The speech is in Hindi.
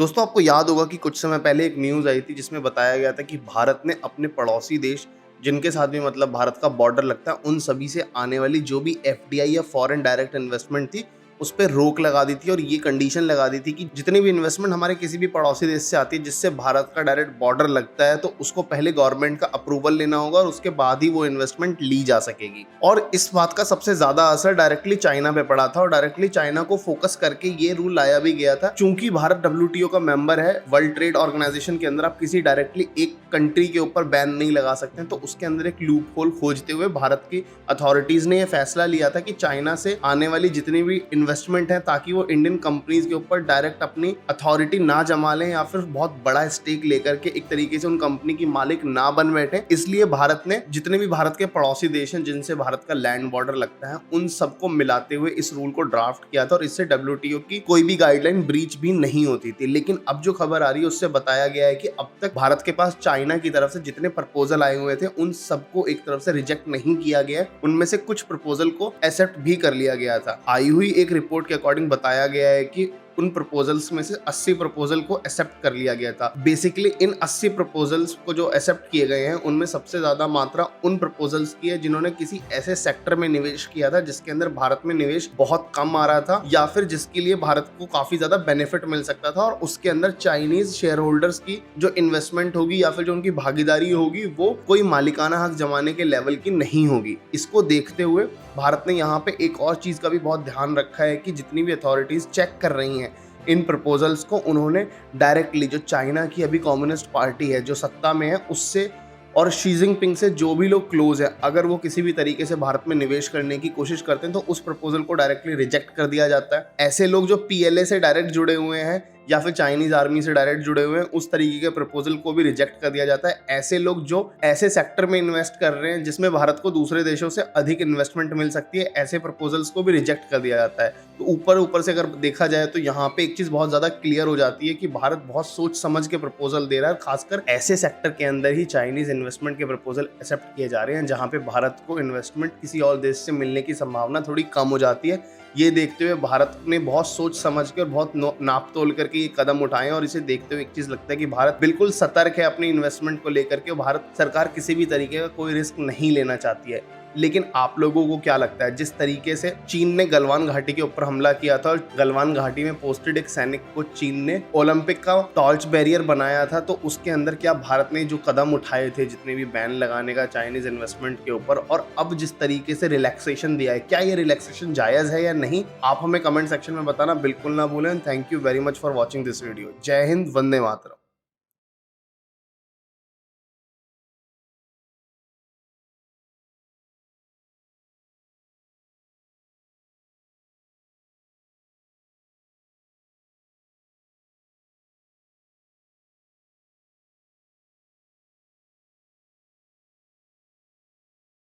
दोस्तों आपको याद होगा कि कुछ समय पहले एक न्यूज़ आई थी जिसमें बताया गया था कि भारत ने अपने पड़ोसी देश जिनके साथ भी मतलब भारत का बॉर्डर लगता है उन सभी से आने वाली जो भी एफडीआई या फॉरेन डायरेक्ट इन्वेस्टमेंट थी उस पे रोक लगा दी थी और ये कंडीशन लगा दी थी कि जितनी भी इन्वेस्टमेंट हमारे किसी भी पड़ोसी देश से आती है जिससे भारत का डायरेक्ट बॉर्डर लगता है तो उसको पहले गवर्नमेंट का अप्रूवल लेना होगा और उसके बाद ही वो इन्वेस्टमेंट ली जा सकेगी। और इस बात का सबसे ज्यादा असर डायरेक्टली चाइना पे पड़ा था और डायरेक्टली चाइना को फोकस करके ये रूल लाया भी गया था। चूंकि भारत डब्ल्यूटीओ का मेंबर है, वर्ल्ड ट्रेड ऑर्गेनाइजेशन के अंदर आप किसी डायरेक्टली एक कंट्री के ऊपर बैन नहीं लगा सकते, तो उसके अंदर एक लूप होल खोजते हुए भारत की अथॉरिटीज ने यह फैसला लिया था कि चाइना से आने वाली जितनी भी इन्वेस्टमेंट है ताकि वो इंडियन कंपनीज के ऊपर डायरेक्ट अपनी अथॉरिटी ना जमा लें या फिर बहुत बड़ा स्टेक लेकर के एक तरीके से उन कंपनी की मालिक ना बन बैठे। इसलिए भारत ने जितने भी भारत के पड़ोसी देश हैं जिनसे भारत का लैंड बॉर्डर लगता है उन सबको मिलाते हुए इस रूल को ड्राफ्ट किया था और इससे डब्ल्यूटीओ की कोई भी गाइडलाइन ब्रीच भी नहीं होती थी। लेकिन अब जो खबर आ रही है उससे बताया गया है कि अब तक भारत के पास चाइना की तरफ से जितने प्रपोजल आए हुए थे उन सबको एक तरफ से रिजेक्ट नहीं किया गया, उनमें से कुछ प्रपोजल को एक्सेप्ट भी कर लिया गया था। आई हुई एक रिपोर्ट के अकॉर्डिंग बताया गया है कि उन प्रपोजल्स में से 80 प्रपोजल को एक्सेप्ट कर लिया गया था। बेसिकली इन 80 प्रपोजल्स को जो एक्सेप्ट किए गए हैं उनमें सबसे ज्यादा मात्रा उन प्रपोजल्स की है जिन्होंने किसी ऐसे सेक्टर में निवेश किया था जिसके अंदर भारत में निवेश बहुत कम आ रहा था या फिर जिसके लिए भारत को काफी ज्यादा बेनिफिट मिल सकता था और उसके अंदर चाइनीज शेयर होल्डर्स की जो इन्वेस्टमेंट होगी या फिर जो उनकी भागीदारी होगी वो कोई मालिकाना हक जमाने के लेवल की नहीं होगी। इसको देखते हुए भारत ने यहाँ पे एक और चीज का भी बहुत ध्यान रखा है कि जितनी भी अथॉरिटीज चेक कर रही हैं इन प्रपोजल्स को, उन्होंने डायरेक्टली जो चाइना की अभी कम्युनिस्ट पार्टी है जो सत्ता में है उससे और शी जिनपिंग से जो भी लोग क्लोज है, अगर वो किसी भी तरीके से भारत में निवेश करने की कोशिश करते हैं तो उस प्रपोजल को डायरेक्टली रिजेक्ट कर दिया जाता है। ऐसे लोग जो पीएलए से डायरेक्ट जुड़े हुए हैं या फिर चाइनीज आर्मी से डायरेक्ट जुड़े हुए हैं उस तरीके के प्रपोजल को भी रिजेक्ट कर दिया जाता है। ऐसे लोग जो ऐसे सेक्टर में इन्वेस्ट कर रहे हैं जिसमें भारत को दूसरे देशों से अधिक इन्वेस्टमेंट मिल सकती है, ऐसे प्रपोजल्स को भी रिजेक्ट कर दिया जाता है। तो ऊपर से अगर देखा जाए तो यहाँ पे एक चीज बहुत ज्यादा क्लियर हो जाती है कि भारत बहुत सोच समझ के प्रपोजल दे रहा है, खासकर ऐसे सेक्टर के अंदर ही चाइनीज इन्वेस्टमेंट के प्रपोजल एक्सेप्ट किए जा रहे हैं जहाँ पे भारत को इन्वेस्टमेंट किसी और देश से मिलने की संभावना थोड़ी कम हो जाती है। ये देखते हुए भारत ने बहुत सोच समझ के और बहुत नाप तोल करके ये कदम उठाए और इसे देखते हुए एक चीज लगता है कि भारत बिल्कुल सतर्क है अपनी इन्वेस्टमेंट को लेकर के। भारत सरकार किसी भी तरीके का कोई रिस्क नहीं लेना चाहती है। लेकिन आप लोगों को क्या लगता है, जिस तरीके से चीन ने गलवान घाटी के ऊपर हमला किया था और गलवान घाटी में पोस्टेड एक सैनिक को चीन ने ओलंपिक का टॉर्च बैरियर बनाया था, तो उसके अंदर क्या भारत ने जो कदम उठाए थे जितने भी बैन लगाने का चाइनीज इन्वेस्टमेंट के ऊपर और अब जिस तरीके से रिलैक्सेशन दिया है, क्या ये रिलैक्सेशन जायज है या नहीं, आप हमें कमेंट सेक्शन में बताना बिल्कुल ना भूलें। Thank you very much for watching this video. जय हिंद, वंदे मातरम।